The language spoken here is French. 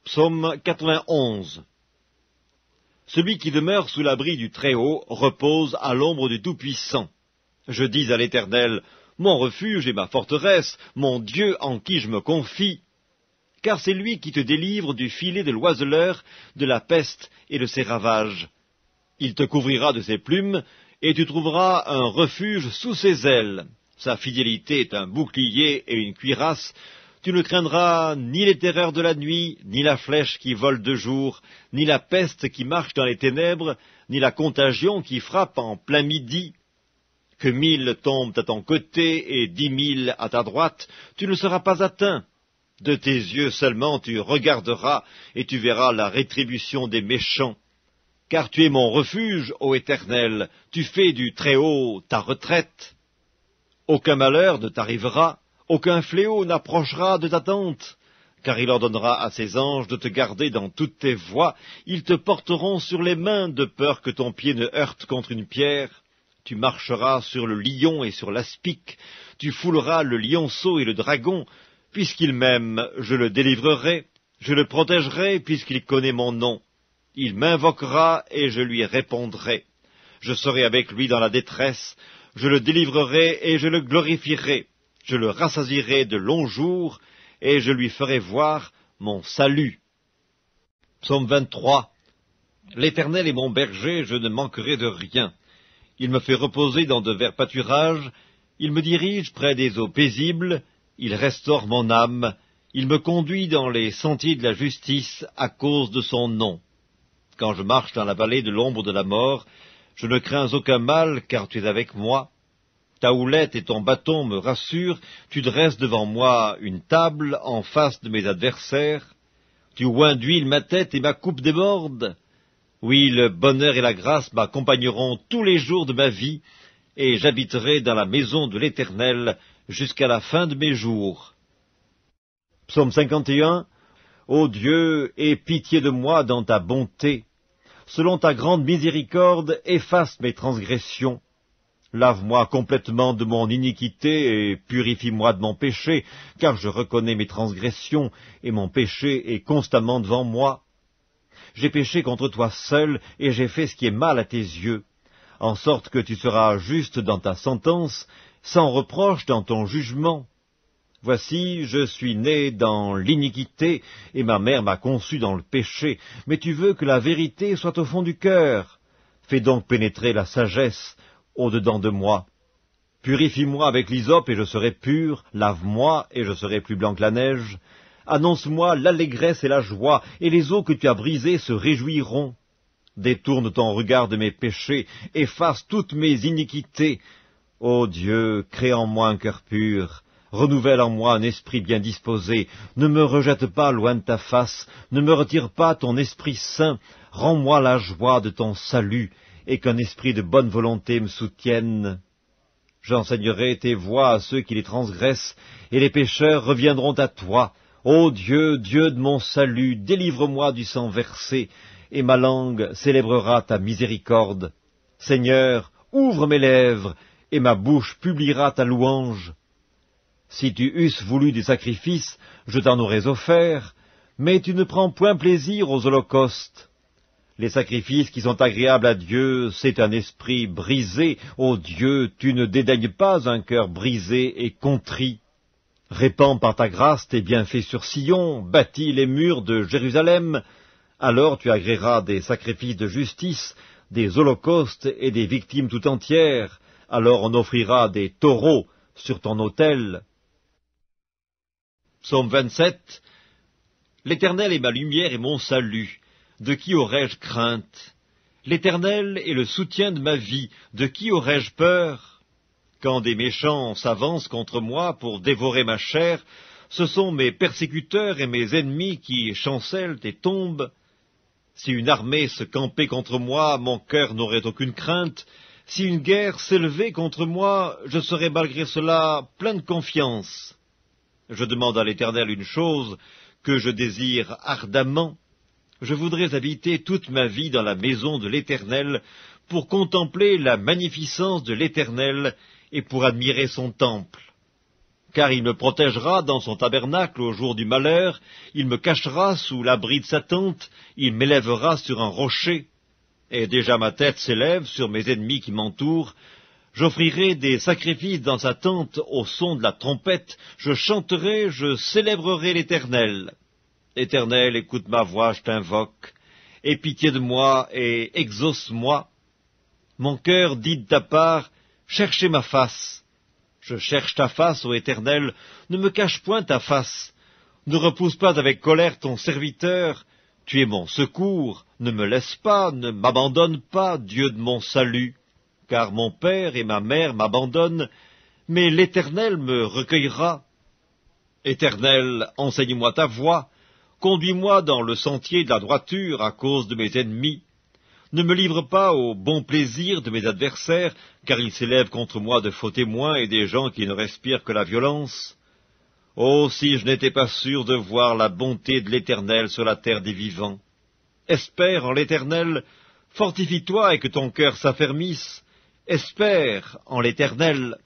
Psaume 91. Celui qui demeure sous l'abri du Très-Haut repose à l'ombre du Tout-Puissant. Je dis à l'Éternel, mon refuge et ma forteresse, mon Dieu en qui je me confie. Car c'est lui qui te délivre du filet de l'oiseleur, de la peste et de ses ravages. Il te couvrira de ses plumes, et tu trouveras un refuge sous ses ailes. Sa fidélité est un bouclier et une cuirasse. Tu ne craindras ni les terreurs de la nuit, ni la flèche qui vole de jour, ni la peste qui marche dans les ténèbres, ni la contagion qui frappe en plein midi. Que 1000 tombent à ton côté et 10 000 à ta droite, tu ne seras pas atteint. De tes yeux seulement tu regarderas, et tu verras la rétribution des méchants. Car tu es mon refuge, ô Éternel, tu fais du Très-Haut ta retraite. Aucun malheur ne t'arrivera, aucun fléau n'approchera de ta tente, car il ordonnera à ses anges de te garder dans toutes tes voies, ils te porteront sur les mains de peur que ton pied ne heurte contre une pierre. Tu marcheras sur le lion et sur l'aspic, tu fouleras le lionceau et le dragon, puisqu'il m'aime, je le délivrerai, je le protégerai, puisqu'il connaît mon nom. Il m'invoquera et je lui répondrai. Je serai avec lui dans la détresse, je le délivrerai et je le glorifierai. Je le rassasierai de longs jours, et je lui ferai voir mon salut. Psaume 23. L'Éternel est mon berger, je ne manquerai de rien. Il me fait reposer dans de verts pâturages, il me dirige près des eaux paisibles, il restaure mon âme, il me conduit dans les sentiers de la justice à cause de son nom. Quand je marche dans la vallée de l'ombre de la mort, je ne crains aucun mal, car tu es avec moi. Ta houlette et ton bâton me rassurent, tu dresses devant moi une table en face de mes adversaires. Tu oins d'huile ma tête et ma coupe déborde. Oui, le bonheur et la grâce m'accompagneront tous les jours de ma vie, et j'habiterai dans la maison de l'Éternel jusqu'à la fin de mes jours. Psaume 51. Ô Dieu, aie pitié de moi dans ta bonté. Selon ta grande miséricorde, efface mes transgressions. Lave-moi complètement de mon iniquité et purifie-moi de mon péché, car je reconnais mes transgressions, et mon péché est constamment devant moi. J'ai péché contre toi seul, et j'ai fait ce qui est mal à tes yeux, en sorte que tu seras juste dans ta sentence, sans reproche dans ton jugement. Voici, je suis né dans l'iniquité, et ma mère m'a conçu dans le péché, mais tu veux que la vérité soit au fond du cœur. Fais donc pénétrer la sagesse au-dedans de moi. Purifie-moi avec l'hysope et je serai pur, lave-moi et je serai plus blanc que la neige. Annonce-moi l'allégresse et la joie, et les eaux que tu as brisées se réjouiront. Détourne ton regard de mes péchés, efface toutes mes iniquités. Ô Dieu, crée en moi un cœur pur, renouvelle en moi un esprit bien disposé, ne me rejette pas loin de ta face, ne me retire pas ton Esprit Saint, rends-moi la joie de ton salut, et qu'un esprit de bonne volonté me soutienne. J'enseignerai tes voies à ceux qui les transgressent, et les pécheurs reviendront à toi. Ô Dieu, Dieu de mon salut, délivre-moi du sang versé, et ma langue célébrera ta miséricorde. Seigneur, ouvre mes lèvres, et ma bouche publiera ta louange. Si tu eusses voulu des sacrifices, je t'en aurais offert, mais tu ne prends point plaisir aux holocaustes. Les sacrifices qui sont agréables à Dieu, c'est un esprit brisé. Ô Dieu, tu ne dédaignes pas un cœur brisé et contrit. Répands par ta grâce tes bienfaits sur Sion, bâtis les murs de Jérusalem. Alors tu agréeras des sacrifices de justice, des holocaustes et des victimes tout entières. Alors on offrira des taureaux sur ton autel. Psaume 27. L'Éternel est ma lumière et mon salut. De qui aurais-je crainte? L'Éternel est le soutien de ma vie. De qui aurais-je peur? Quand des méchants s'avancent contre moi pour dévorer ma chair, ce sont mes persécuteurs et mes ennemis qui chancellent et tombent. Si une armée se campait contre moi, mon cœur n'aurait aucune crainte. Si une guerre s'élevait contre moi, je serais malgré cela plein de confiance. Je demande à l'Éternel une chose que je désire ardemment. Je voudrais habiter toute ma vie dans la maison de l'Éternel pour contempler la magnificence de l'Éternel et pour admirer son temple. car il me protégera dans son tabernacle au jour du malheur, il me cachera sous l'abri de sa tente, il m'élèvera sur un rocher. Et déjà ma tête s'élève sur mes ennemis qui m'entourent. J'offrirai des sacrifices dans sa tente au son de la trompette, je chanterai, je célébrerai l'Éternel. Éternel, écoute ma voix, je t'invoque. Aie pitié de moi et exauce-moi. Mon cœur dit de ta part, cherchez ma face. Je cherche ta face, ô Éternel, ne me cache point ta face. Ne repousse pas avec colère ton serviteur. Tu es mon secours, ne me laisse pas, ne m'abandonne pas, Dieu de mon salut. Car mon père et ma mère m'abandonnent, mais l'Éternel me recueillera. Éternel, enseigne-moi ta voie, conduis-moi dans le sentier de la droiture à cause de mes ennemis. Ne me livre pas au bon plaisir de mes adversaires, car ils s'élèvent contre moi de faux témoins et des gens qui ne respirent que la violence. Oh, si je n'étais pas sûr de voir la bonté de l'Éternel sur la terre des vivants. Espère en l'Éternel, fortifie-toi et que ton cœur s'affermisse. Espère en l'Éternel,